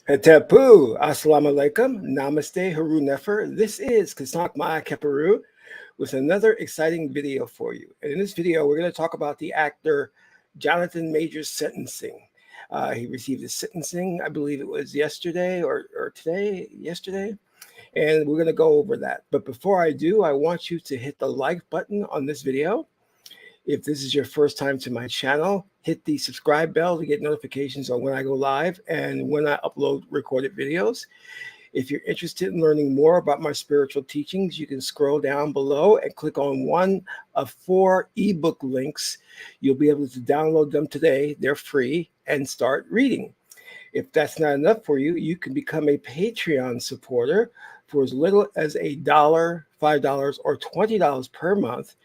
Hetepu, Assalamu alaikum, Namaste, Haru Nefer. This is Qesankh with another exciting video for you. And in this video, we're going to talk about the actor Jonathan Major's sentencing. He received his sentencing, I believe it was yesterday or yesterday. And we're going to go over that. But before I do, I want you to hit the like button on this video. If this is your first time to my channel, hit the subscribe bell to get notifications on when I go live and when I upload recorded videos. If you're interested in learning more about my spiritual teachings, you can scroll down below and click on one of 4 ebook links. You'll be able to download them today. They're free and start reading. If that's not enough for you, you can become a Patreon supporter for as little as $1, $5, or $20 per month.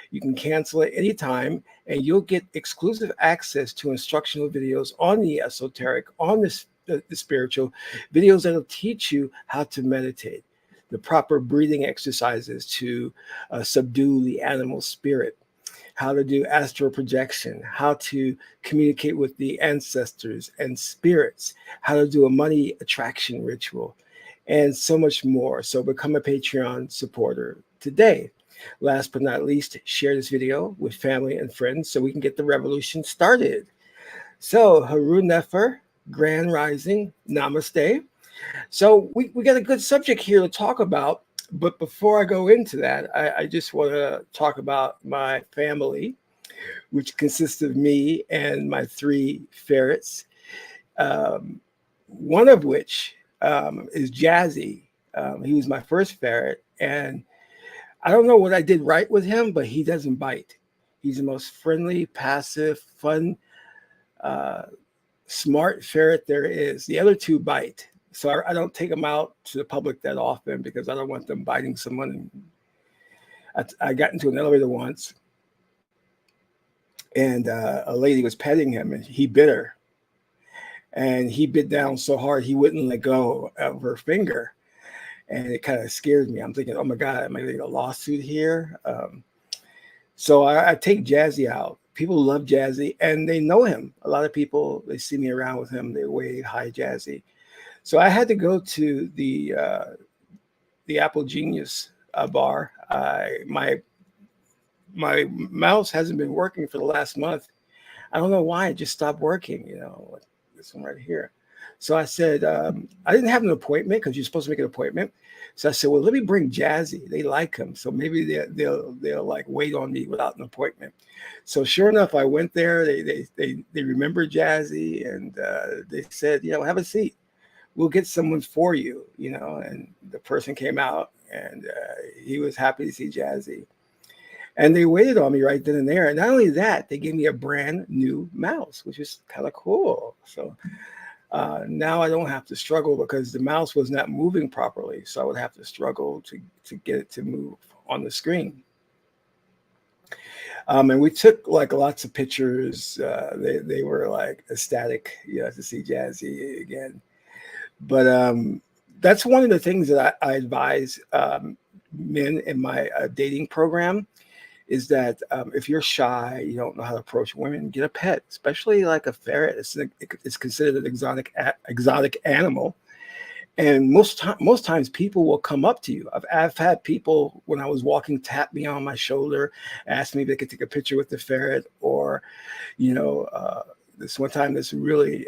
You can cancel at any time, and you'll get exclusive access to instructional videos on the esoteric, on the spiritual, videos that'll teach you how to meditate, the proper breathing exercises to subdue the animal spirit, how to do astral projection, how to communicate with the ancestors and spirits, how to do a money attraction ritual, and so much more. So become a Patreon supporter today. Last but not least, share this video with family and friends so we can get the revolution started. So, Haru Nefer, Grand Rising, Namaste. So we got a good subject here to talk about. But before I go into that, I just want to talk about my family, which consists of me and my 3 ferrets, one of which is Jazzy. He was my first ferret, and I don't know what I did right with him, but he doesn't bite. He's the most friendly, passive, fun, smart ferret there is. The other 2 bite. So I don't take them out to the public that often because I don't want them biting someone. I got into an elevator once, and a lady was petting him, and he bit her. And he bit down so hard he wouldn't let go of her finger. And it kind of scared me. I'm thinking, oh my God, am I going to get a lawsuit here? So I take Jazzy out. People love Jazzy, and they know him. A lot of people, they see me around with him. They wave, hi, Jazzy. So I had to go to the Apple Genius bar. My mouse hasn't been working for the last month. I don't know why. It just stopped working, like this one right here. So I said, I didn't have an appointment because you're supposed to make an appointment. So I said, well, let me bring Jazzy. They like him. So maybe they'll like wait on me without an appointment. So sure enough, I went there. They remembered Jazzy, and they said, have a seat. We'll get someone for you, and the person came out, and he was happy to see Jazzy. And they waited on me right then and there. And not only that, they gave me a brand new mouse, which is kind of cool. So now I don't have to struggle because the mouse was not moving properly. So I would have to struggle to get it to move on the screen. And we took like lots of pictures. They were like ecstatic, to see Jazzy again. But that's one of the things that I advise men in my dating program is that if you're shy, you don't know how to approach women, get a pet, especially like a ferret. It's considered an exotic animal. And most times people will come up to you. I've had people when I was walking tap me on my shoulder, ask me if they could take a picture with the ferret, or, this one time this really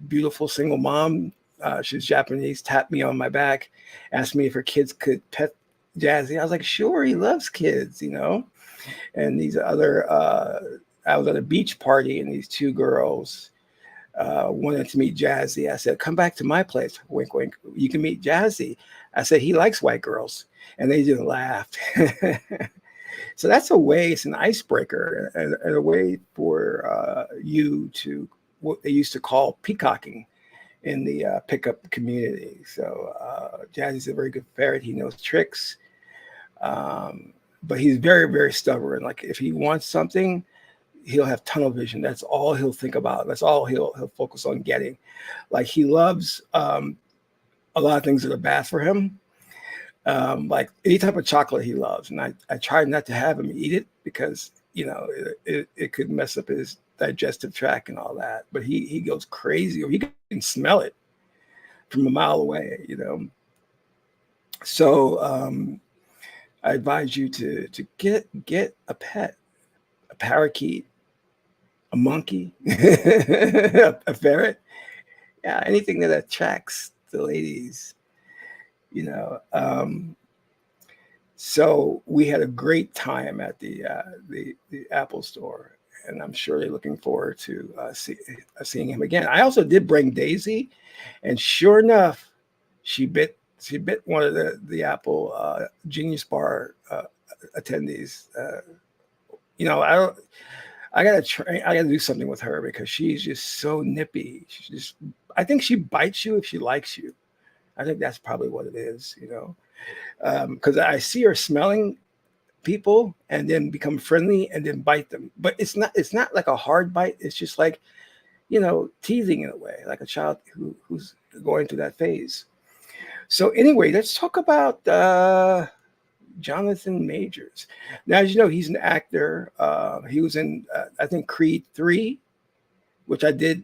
beautiful single mom, she's Japanese, tapped me on my back, asked me if her kids could pet Jazzy. I was like, sure, he loves kids, And these other, I was at a beach party, and these 2 girls wanted to meet Jazzy. I said, come back to my place. Wink, wink. You can meet Jazzy. I said, he likes white girls. And they just laughed. So that's a way, it's an icebreaker, and a way for you to, what they used to call peacocking in the pickup community. So Jazzy's a very good ferret. He knows tricks. But he's very, very stubborn. Like if he wants something, he'll have tunnel vision. That's all he'll think about. That's all he'll focus on getting. Like he loves a lot of things that are bad for him. Like any type of chocolate he loves. And I try not to have him eat it because, it could mess up his digestive tract and all that. But he goes crazy, or he can smell it. from a mile away, So I advise you to get a pet, a parakeet, a monkey, a ferret, yeah, anything that attracts the ladies, you know. So we had a great time at the Apple store, and I'm sure they're looking forward to seeing him again. I also did bring Daisy, and sure enough, she bit one of the Apple Genius Bar attendees. I don't. I gotta do something with her because she's just so nippy. I think she bites you if she likes you. I think that's probably what it is, because I see her smelling people and then become friendly and then bite them. But it's not like a hard bite. It's just like, teasing in a way, like a child who's going through that phase. So anyway, let's talk about Jonathan Majors. Now, as you know, he's an actor. He was in, I think, Creed 3, which I did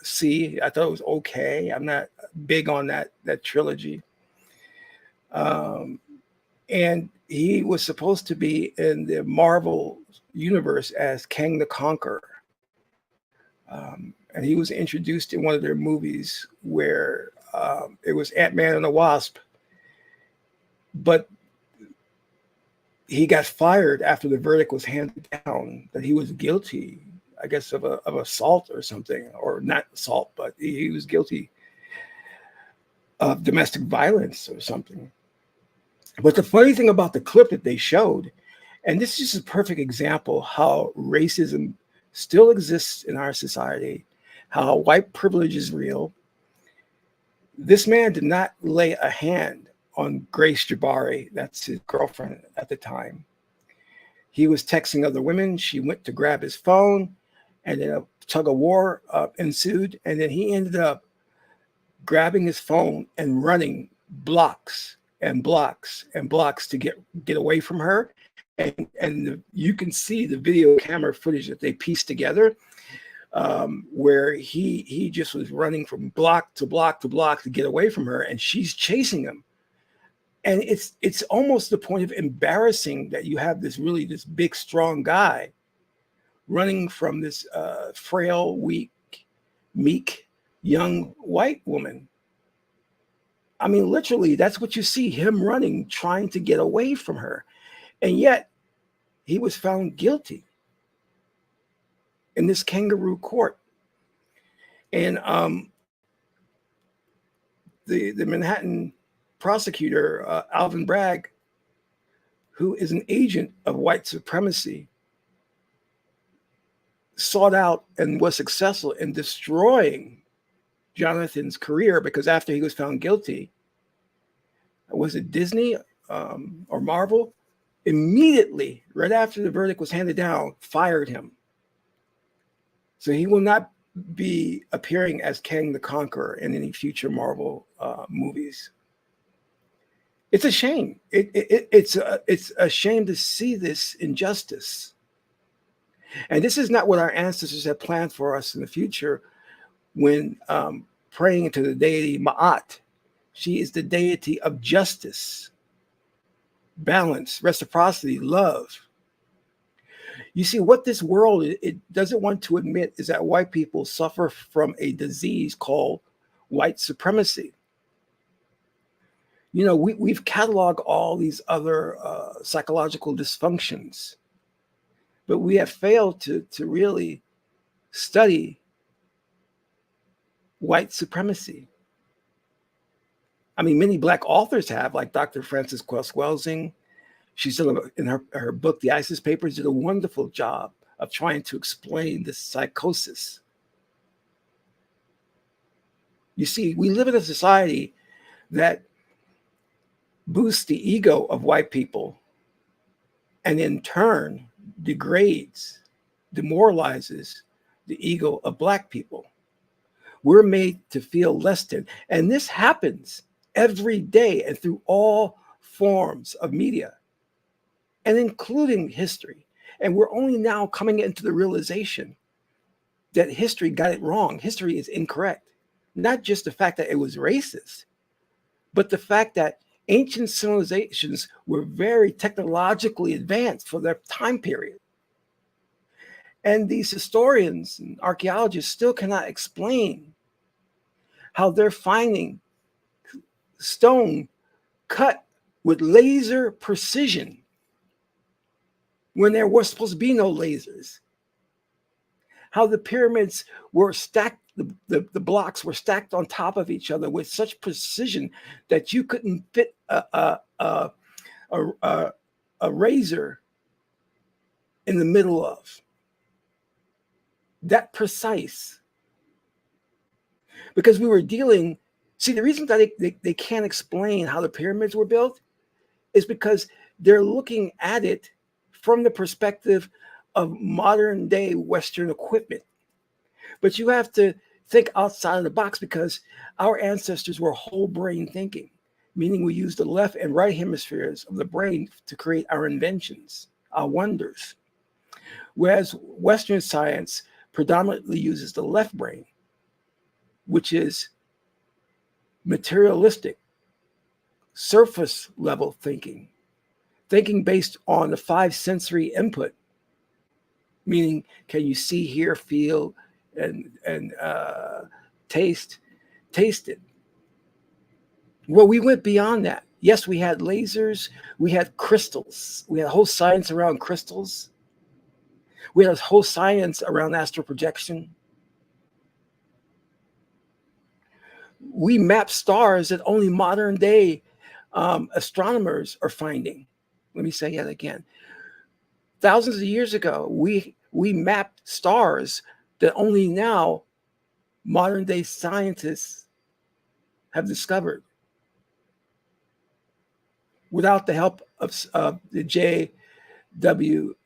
see. I thought it was okay. I'm not big on that trilogy. And he was supposed to be in the Marvel universe as Kang the Conqueror. And he was introduced in one of their movies where it was Ant-Man and the Wasp. But he got fired after the verdict was handed down that he was guilty, I guess, of assault or something, or not assault, but he was guilty of domestic violence or something. But the funny thing about the clip that they showed, and this is just a perfect example how racism still exists in our society, how white privilege is real. This man did not lay a hand on Grace Jabari, that's his girlfriend at the time. He was texting other women. She went to grab his phone, and then a tug of war ensued. And then he ended up grabbing his phone and running blocks and blocks and blocks to get away from her. And you can see the video camera footage that they pieced together, where he just was running from block to block to block to get away from her, and she's chasing him. And it's almost the point of embarrassing that you have this big, strong guy running from this frail, weak, meek, young white woman. I mean, literally, that's what you see, him running, trying to get away from her. And yet he was found guilty in this kangaroo court. And the Manhattan prosecutor, Alvin Bragg, who is an agent of white supremacy, sought out and was successful in destroying Jonathan's career, because after he was found guilty, was it Disney or Marvel? Immediately, right after the verdict was handed down, fired him. So he will not be appearing as Kang the Conqueror in any future Marvel movies. It's a shame. It's a shame to see this injustice. And this is not what our ancestors had planned for us in the future when praying to the deity Ma'at. She is the deity of justice, balance, reciprocity, love. You see, what this world it doesn't want to admit is that white people suffer from a disease called white supremacy. We've cataloged all these other psychological dysfunctions, but we have failed to really study white supremacy. I mean, many Black authors have, like Dr. Frances Cress Welsing. She's in her book, The ISIS Papers, did a wonderful job of trying to explain this psychosis. You see, we live in a society that boosts the ego of white people and in turn degrades, demoralizes the ego of Black people. We're made to feel less than. And this happens every day and through all forms of media, and including history. And we're only now coming into the realization that history got it wrong. History is incorrect. Not just the fact that it was racist, but the fact that ancient civilizations were very technologically advanced for their time period. And these historians and archaeologists still cannot explain how they're finding stone cut with laser precision when there was supposed to be no lasers. How the pyramids were stacked, the blocks were stacked on top of each other with such precision that you couldn't fit a razor in the middle of. That precise. Because we were dealing, see, the reason that they can't explain how the pyramids were built is because they're looking at it from the perspective of modern day Western equipment. But you have to think outside of the box because our ancestors were whole brain thinking, meaning we used the left and right hemispheres of the brain to create our inventions, our wonders. Whereas Western science predominantly uses the left brain, which is materialistic, surface level thinking based on the 5 sensory input, meaning can you see, hear, feel, and taste it. Well, we went beyond that. Yes, we had lasers, we had crystals, we had a whole science around crystals, we had a whole science around astral projection. We map stars that only modern day astronomers are finding. Let me say that again. Thousands of years ago, we mapped stars that only now modern day scientists have discovered without the help of the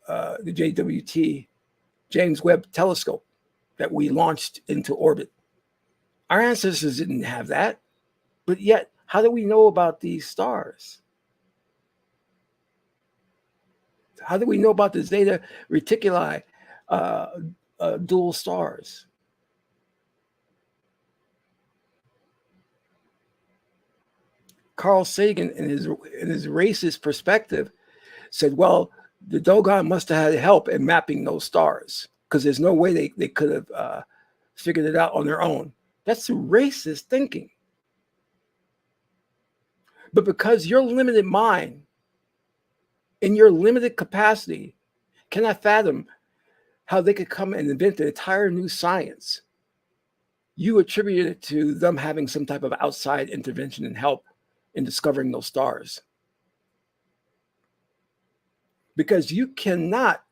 JWT, James Webb Telescope, that we launched into orbit. Our ancestors didn't have that, but yet, how do we know about these stars? How do we know about the Zeta Reticuli dual stars? Carl Sagan, in his racist perspective, said, well, the Dogon must have had help in mapping those stars because there's no way they could have figured it out on their own. That's racist thinking. But because your limited mind, in your limited capacity, cannot fathom how they could come and invent an entire new science, you attribute it to them having some type of outside intervention and help in discovering those stars. Because you cannot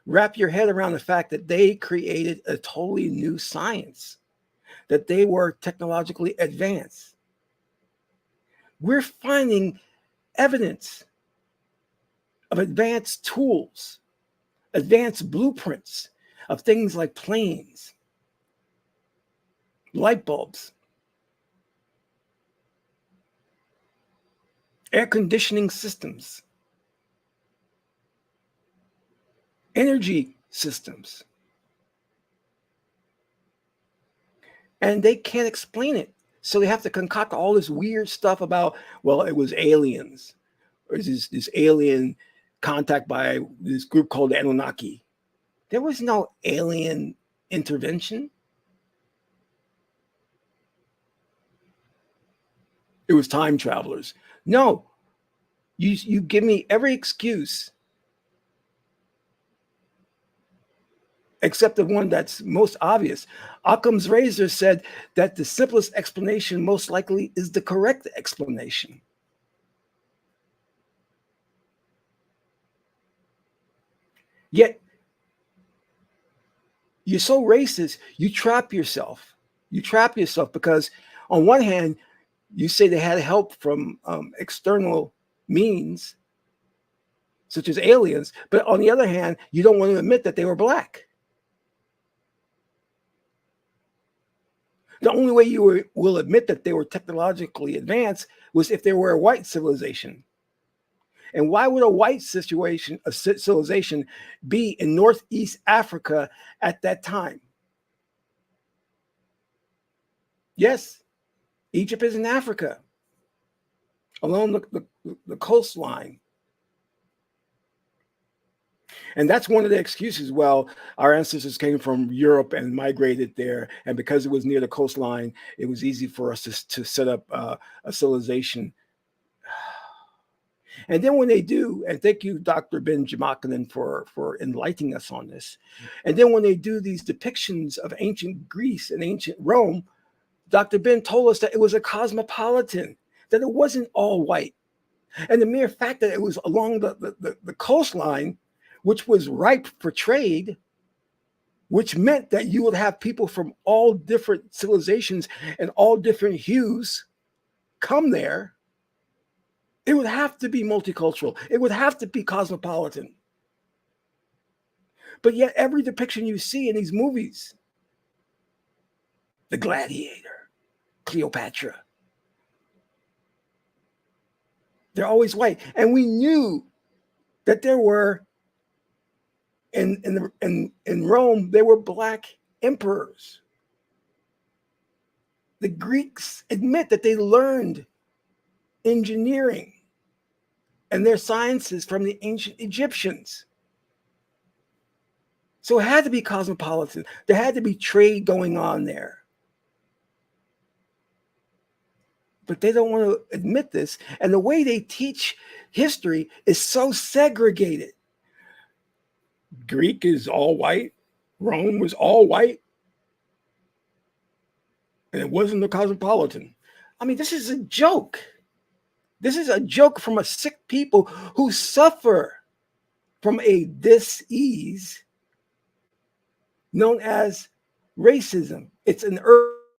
wrap your head around the fact that they created a totally new science, that they were technologically advanced. We're finding evidence of advanced tools, advanced blueprints of things like planes, light bulbs, air conditioning systems, energy systems. And they can't explain it. So they have to concoct all this weird stuff about, well, it was aliens, or this alien contact by this group called the Anunnaki. There was no alien intervention. It was time travelers. No, you give me every excuse except the one that's most obvious. Occam's razor said that the simplest explanation most likely is the correct explanation. Yet, you're so racist, you trap yourself. You trap yourself because on one hand, you say they had help from external means, such as aliens, but on the other hand, you don't want to admit that they were black. The only way you will admit that they were technologically advanced was if they were a white civilization. And why would a white civilization be in Northeast Africa at that time? Yes, Egypt is in Africa, along the coastline. And that's one of the excuses. Well, our ancestors came from Europe and migrated there. And because it was near the coastline, it was easy for us to set up a civilization. And then when they do, and thank you, Dr. Ben Jamakian, for enlightening us on this. And then when they do these depictions of ancient Greece and ancient Rome, Dr. Ben told us that it was a cosmopolitan, that it wasn't all white. And the mere fact that it was along the coastline, which was ripe for trade, which meant that you would have people from all different civilizations and all different hues come there. It would have to be multicultural. It would have to be cosmopolitan. But yet every depiction you see in these movies, the Gladiator, Cleopatra, they're always white. And we knew that there were in Rome, there were black emperors. The Greeks admit that they learned engineering and their sciences from the ancient Egyptians. So it had to be cosmopolitan. There had to be trade going on there. But they don't want to admit this. And the way they teach history is so segregated. Greek is all white. Rome was all white. And it wasn't a cosmopolitan. I mean, this is a joke. This is a joke from a sick people who suffer from a dis-ease known as racism. It's an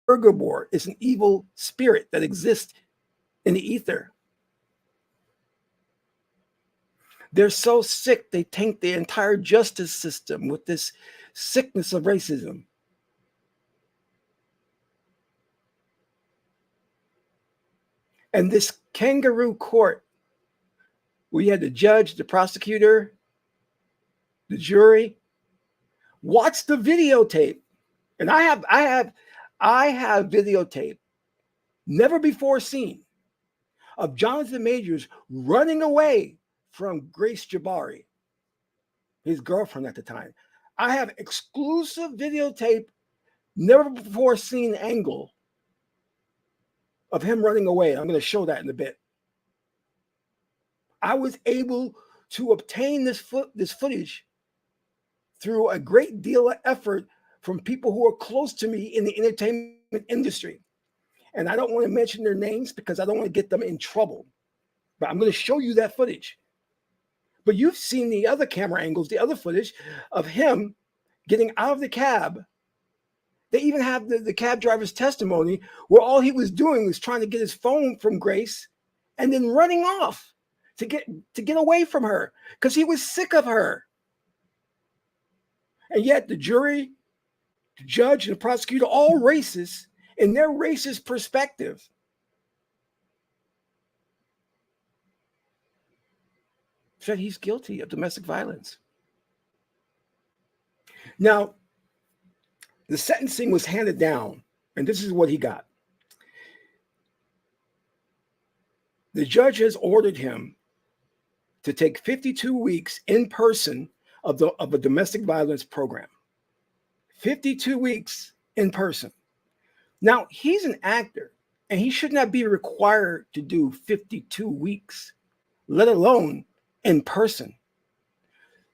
ergobore. It's an evil spirit that exists in the ether. They're so sick, they taint the entire justice system with this sickness of racism. And this kangaroo court, where you had the judge, the prosecutor, the jury, watch the videotape. And I have videotape, never before seen, of Jonathan Majors running away from Grace Jabari, his girlfriend at the time. I have exclusive videotape, never before seen angle of him running away. I'm going to show that in a bit. I was able to obtain this footage through a great deal of effort from people who are close to me in the entertainment industry. And I don't want to mention their names because I don't want to get them in trouble. But I'm going to show you that footage. But you've seen the other camera angles, the other footage of him getting out of the cab. They even have the cab driver's testimony where all he was doing was trying to get his phone from Grace and then running off to get away from her because he was sick of her. And yet the jury, the judge, and the prosecutor, all racist in their racist perspective, said he's guilty of domestic violence. Now, the sentencing was handed down, and this is what he got. The judge has ordered him to take 52 weeks in person of a domestic violence program. 52 weeks in person. Now, he's an actor, and he should not be required to do 52 weeks, let alone in person.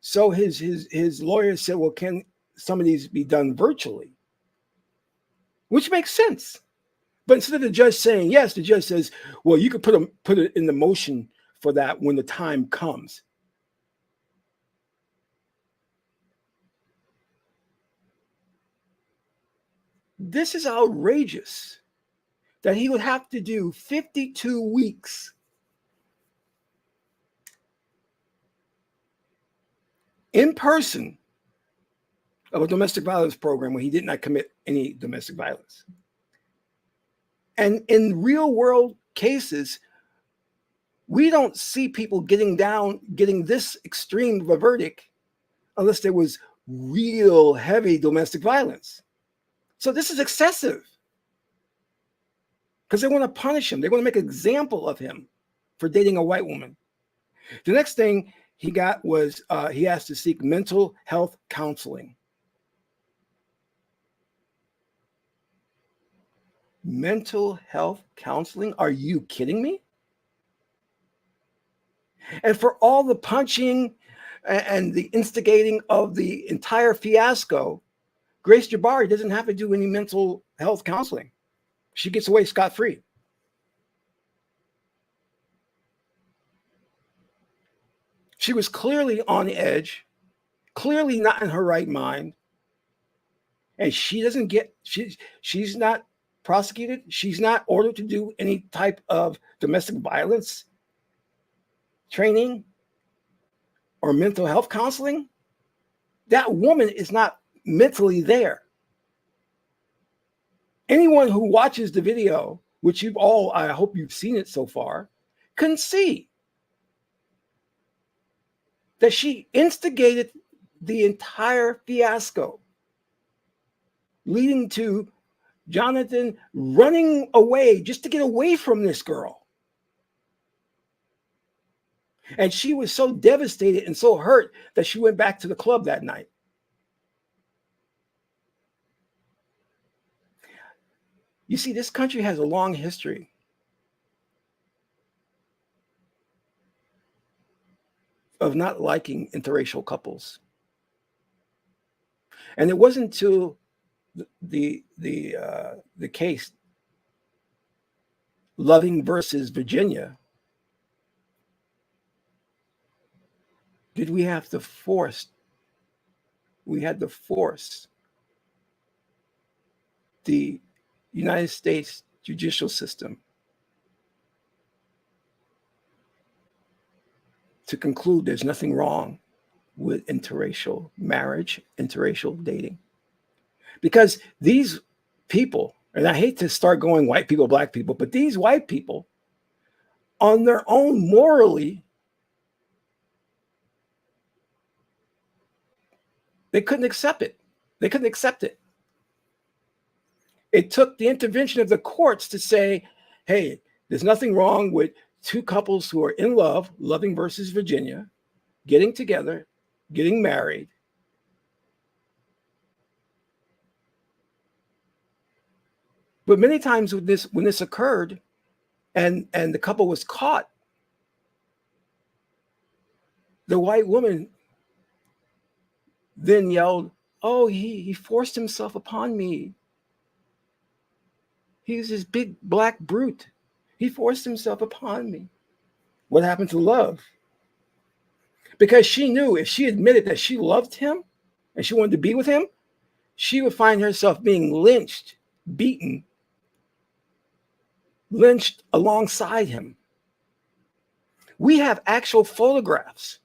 So his lawyer said, well, can some of these be done virtually? Which makes sense. But instead of the judge saying yes, the judge says, well, you could put it in the motion for that when the time comes. This is outrageous that he would have to do 52 weeks in person of a domestic violence program when he did not commit any domestic violence. And in real world cases, we don't see people getting this extreme of a verdict unless there was real heavy domestic violence. So this is excessive. because they want to punish him. They want to make an example of him for dating a white woman. The next thing he got was he has to seek mental health counseling. Mental health counseling? Are you kidding me? And for all the punching and the instigating of the entire fiasco, Grace Jabari doesn't have to do any mental health counseling. She gets away scot-free. She was clearly on edge, clearly not in her right mind. And she doesn't get, she's not prosecuted. She's not ordered to do any type of domestic violence training or mental health counseling. That woman is not mentally there. Anyone who watches the video, which you've all, I hope you've seen it so far, can see that she instigated the entire fiasco, leading to Jonathan running away just to get away from this girl. And she was so devastated and so hurt that she went back to the club that night. You see, this country has a long history of not liking interracial couples. And it wasn't until the case Loving versus Virginia did we had to force the United States judicial system to conclude there's nothing wrong with interracial marriage, interracial dating. Because these people, and I hate to start going white people, black people, but these white people on their own morally, they couldn't accept it. They couldn't accept it. It took the intervention of the courts to say, hey, there's nothing wrong with two couples who are in love, Loving versus Virginia, getting together, getting married. But many times when this occurred and the couple was caught, the white woman then yelled, oh, he forced himself upon me. He's this big black brute. He forced himself upon me. What happened to love? Because she knew if she admitted that she loved him and she wanted to be with him, she would find herself being lynched, beaten, lynched alongside him. We have actual photographs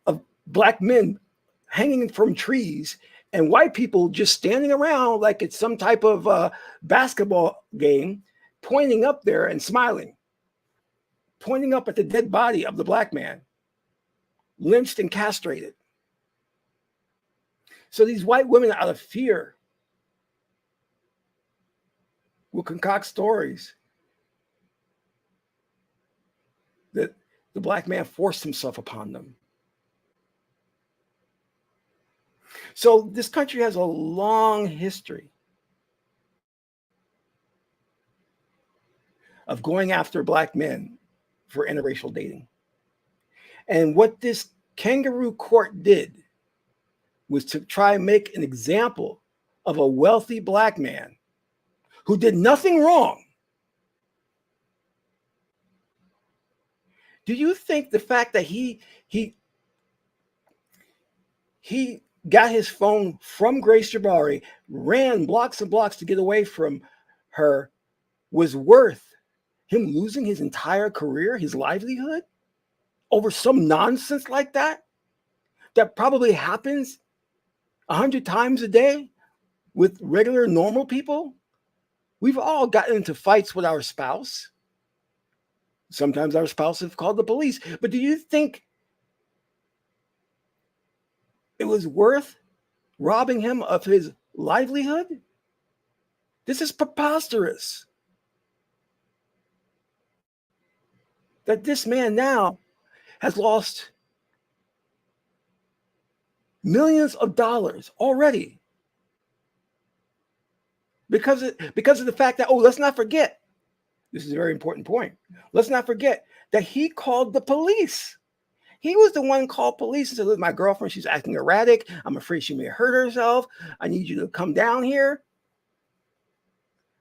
of black men hanging from trees and white people just standing around like it's some type of basketball game, pointing up there and smiling, pointing up at the dead body of the black man, lynched and castrated. So these white women, out of fear, will concoct stories that the black man forced himself upon them. So this country has a long history of going after black men for interracial dating. And what this kangaroo court did was to try and make an example of a wealthy black man who did nothing wrong. Do you think the fact that he got his phone from Grace Jabari, ran blocks and blocks to get away from her, was worth him losing his entire career, his livelihood, over some nonsense like that? That probably happens 100 times a day with regular, normal people. We've all gotten into fights with our spouse. Sometimes our spouse have called the police. But do you think it was worth robbing him of his livelihood? This is preposterous. that this man now has lost millions of dollars already because of the fact that, oh, let's not forget, this is a very important point. Let's not forget that he called the police. He was the one who called police and said, look, my girlfriend, she's acting erratic. I'm afraid she may hurt herself. I need you to come down here.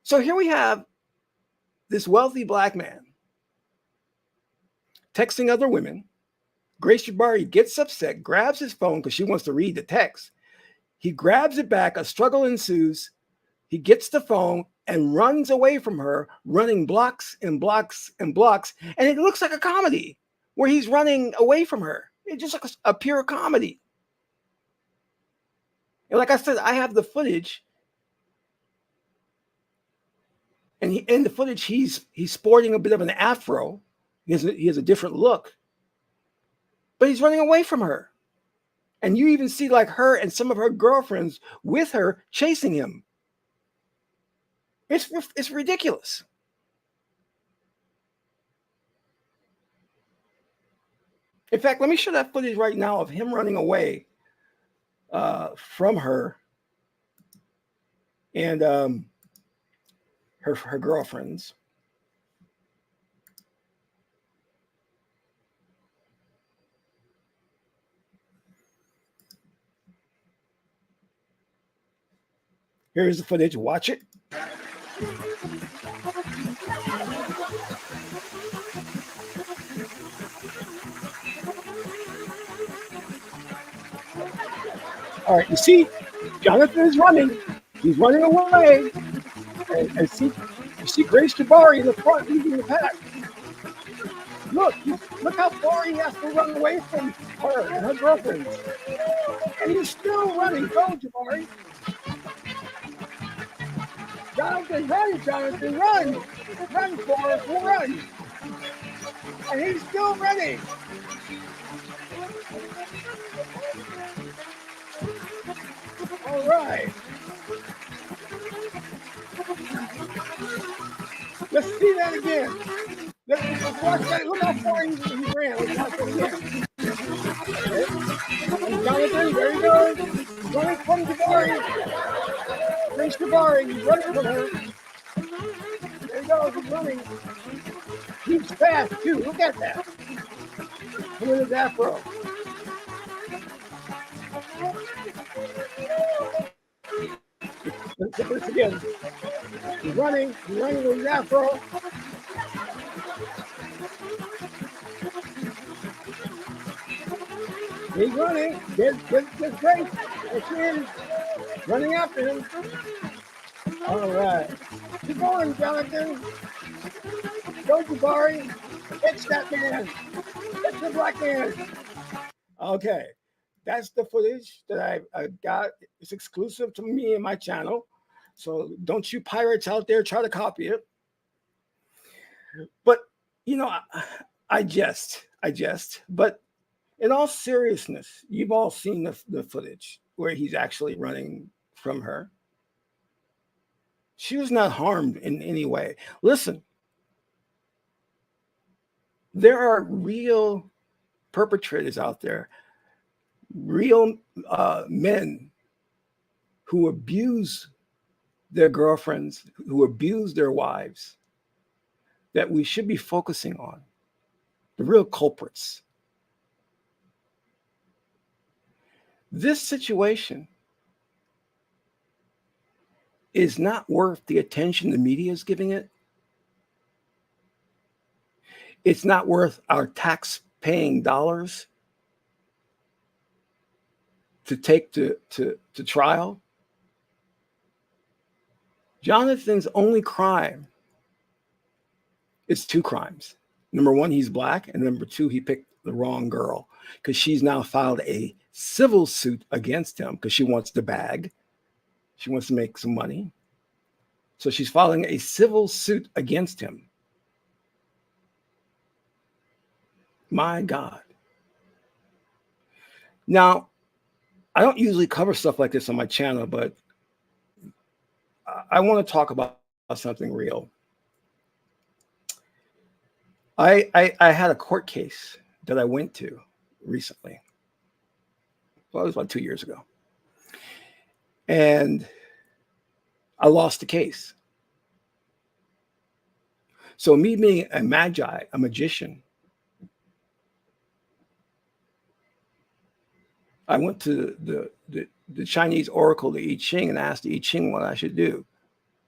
So here we have this wealthy black man texting other women. Grace Jabari gets upset, grabs his phone because she wants to read the text. He grabs it back. A struggle ensues. He gets the phone and runs away from her, running blocks and blocks and blocks. And it looks like a comedy where he's running away from her. It's just like a pure comedy. And like I said, I have the footage. And in the footage, he's sporting a bit of an afro. He has a different look. But he's running away from her. And you even see like her and some of her girlfriends with her chasing him. It's ridiculous. In fact, let me show that footage right now of him running away from her and her girlfriends. Here's the footage. Watch it. All right, you see, Jonathan is running. He's running away. And see, you see Grace Jabari in the front leading the pack. Look how far he has to run away from her and her girlfriends. And he's still running. Go, Jabari. Jonathan, run, Jonathan, run. Run, Forrest, run. And he's still running. All right. Let's see that again. Let's watch that. Look how far he ran. Let's watch that again. Okay. And Jonathan, there he goes. Running from Jabari. Grace Jabari, he's running from her. There he goes, he's running. He's fast too. Look at that. Look at his afro. Let's do this again. He's running with his afro. He's running. Get Grace. There she is. Running after him. All right. Keep going, Jonathan. Go, Jabari. Catch that man. Catch the black man. Okay. That's the footage that I got. It's exclusive to me and my channel. So don't you pirates out there try to copy it. But, you know, I jest. But in all seriousness, you've all seen the footage where he's actually running from her. She was not harmed in any way. Listen, there are real perpetrators out there, real men who abuse their girlfriends, who abuse their wives, that we should be focusing on, the real culprits. This situation is not worth the attention the media is giving it. It's not worth our tax-paying dollars to take to trial. Jonathan's only crime is two crimes. Number one, he's black. And number two, he picked the wrong girl because she's now filed a civil suit against him because she wants the bag. She wants to make some money. So she's filing a civil suit against him. My God. Now, I don't usually cover stuff like this on my channel, but I want to talk about something real. I had a court case that I went to recently. Well, it was about 2 years ago. And I lost the case. So me being a magi, a magician, I went to the Chinese oracle, the I-ching, and asked the I-ching what I should do.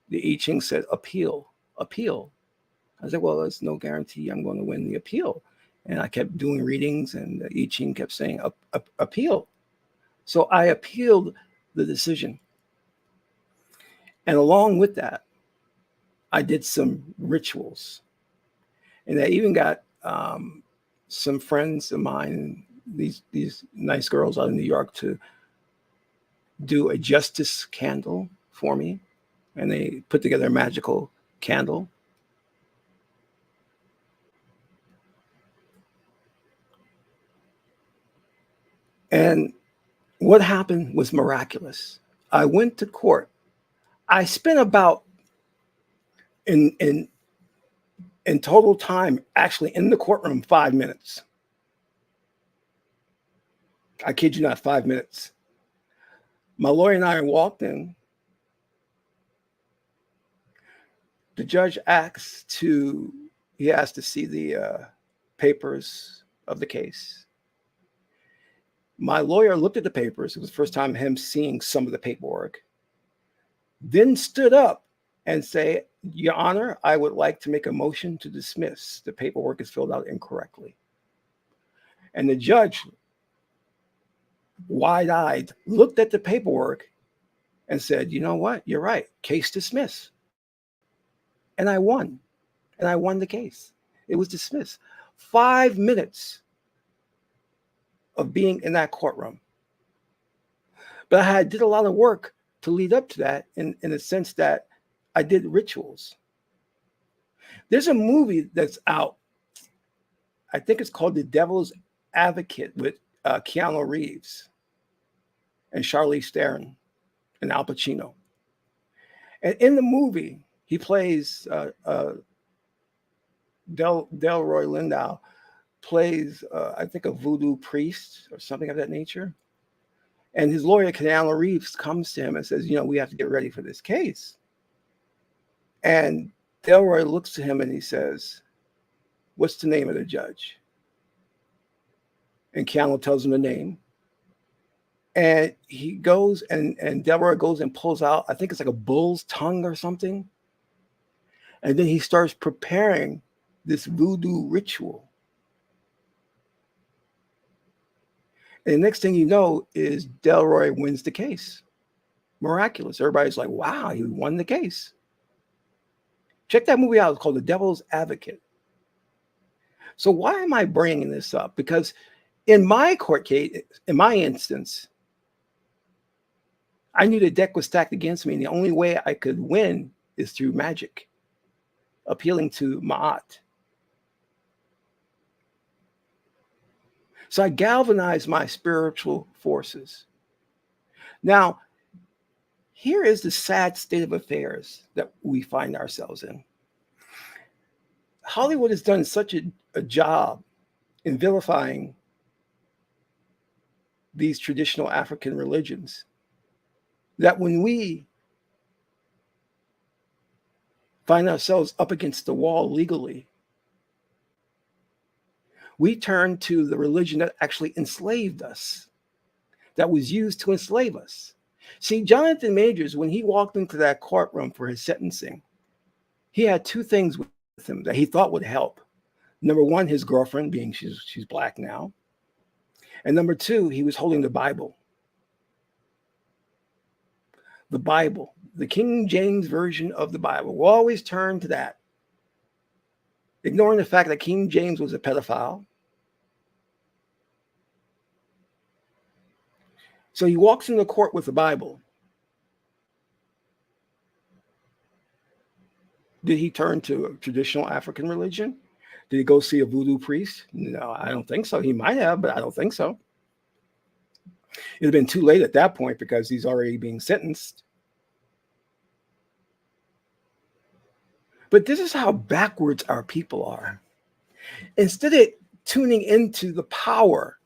The I-ching said, appeal, appeal. I said, well, there's no guarantee I'm going to win the appeal. And I kept doing readings, and the I-ching kept saying, appeal. So I appealed the decision. And along with that, I did some rituals. And I even got some friends of mine, these nice girls out of New York, to do a justice candle for me. And they put together a magical candle. And what happened was miraculous. I went to court. I spent about in total time actually in the courtroom 5 minutes. I kid you not, 5 minutes. My lawyer and I walked in. The judge he asked to see the papers of the case. My lawyer looked at the papers. It was the first time him seeing some of the paperwork. Then stood up and say, Your Honor, I would like to make a motion to dismiss. The paperwork is filled out incorrectly. And the judge, wide-eyed, looked at the paperwork and said, you know what? You're right. Case dismissed. And I won. And I won the case. It was dismissed. 5 minutes of being in that courtroom. But I did a lot of work to lead up to that in the sense that I did rituals. There's a movie that's out. I think it's called The Devil's Advocate with Keanu Reeves and Charlize Theron and Al Pacino. And in the movie, he plays Delroy Lindo plays, I think, a voodoo priest or something of that nature. And his lawyer, Keanu Reeves, comes to him and says, we have to get ready for this case. And Delroy looks to him and he says, what's the name of the judge? And Keanu tells him the name. And he goes and Delroy goes and pulls out, I think it's like a bull's tongue or something. And then he starts preparing this voodoo ritual. And the next thing you know is Delroy wins the case. Miraculous. Everybody's like, wow, he won the case. Check that movie out. It's called The Devil's Advocate. So why am I bringing this up? Because in my court case, in my instance, I knew the deck was stacked against me. And the only way I could win is through magic, appealing to Ma'at. So I galvanized my spiritual forces. Now, here is the sad state of affairs that we find ourselves in. Hollywood has done such a job in vilifying these traditional African religions that when we find ourselves up against the wall legally, we turn to the religion that actually enslaved us, that was used to enslave us. See, Jonathan Majors, when he walked into that courtroom for his sentencing, he had two things with him that he thought would help. Number one, his girlfriend, being she's black now. And number two, he was holding the Bible. The Bible, the King James Version of the Bible. We'll always turn to that, ignoring the fact that King James was a pedophile. So he walks into court with the Bible. Did he turn to a traditional African religion? Did he go see a voodoo priest? No, I don't think so. He might have, but I don't think so. It'd have been too late at that point because he's already being sentenced. But this is how backwards our people are. Instead of tuning into the power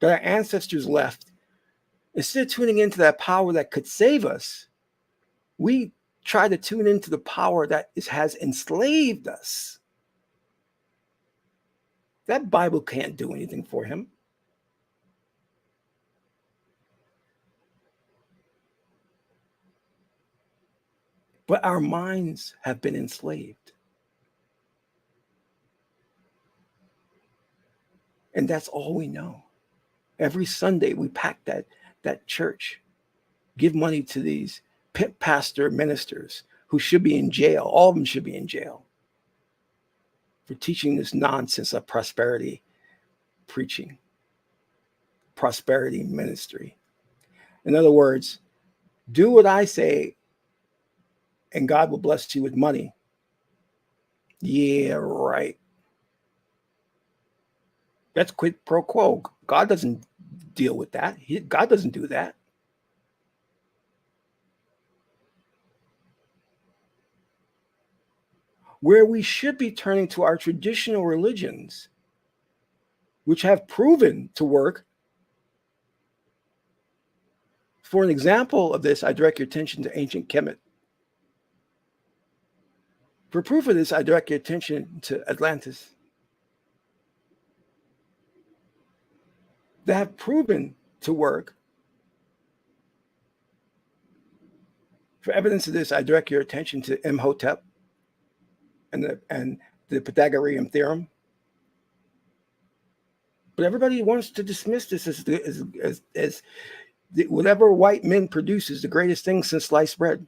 that our ancestors left, instead of tuning into that power that could save us, we try to tune into the power that has enslaved us. That Bible can't do anything for him. But our minds have been enslaved. And that's all we know. Every Sunday we pack that church, give money to these pimp pastor ministers who should be in jail. All of them should be in jail for teaching this nonsense of prosperity preaching, prosperity ministry. In other words, do what I say and God will bless you with money. Yeah, right. That's quid pro quo. God doesn't deal with that. God doesn't do that. Where we should be turning to our traditional religions, which have proven to work. For an example of this, I direct your attention to ancient Kemet. For proof of this, I direct your attention to Atlantis. They have proven to work. For evidence of this, I direct your attention to Imhotep and the Pythagorean theorem. But everybody wants to dismiss this as whatever white men produce is the greatest thing since sliced bread.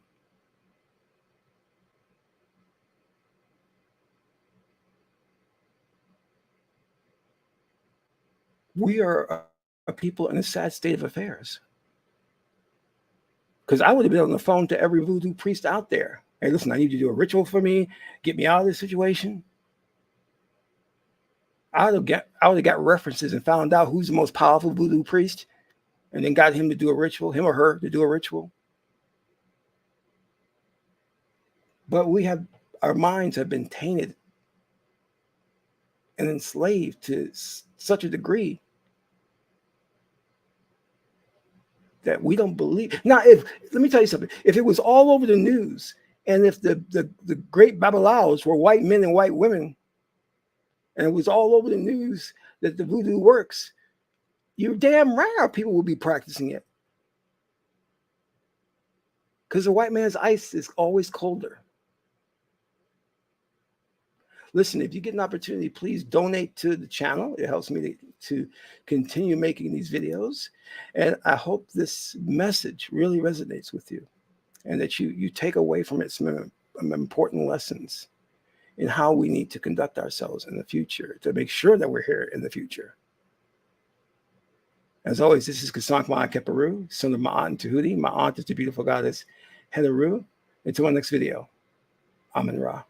We are a people in a sad state of affairs. Because I would have been on the phone to every voodoo priest out there. Hey, listen, I need you to do a ritual for me. Get me out of this situation. I would have got references and found out who's the most powerful voodoo priest and then got him to do a ritual, him or her to do a ritual. But our minds have been tainted and enslaved to such a degree that we don't believe. Now, let me tell you something. If it was all over the news, and if the great Babalaos were white men and white women, and it was all over the news that the voodoo works, you're damn right our people will be practicing it. Because the white man's ice is always colder. Listen, if you get an opportunity, please donate to the channel. It helps me to continue making these videos. And I hope this message really resonates with you and that you take away from it some important lessons in how we need to conduct ourselves in the future to make sure that we're here in the future. As always, this is Qesankh Ma'akeperu, son of Ma'at and Tahuti. My aunt is the beautiful goddess Heneru. Until my next video, Amen Ra.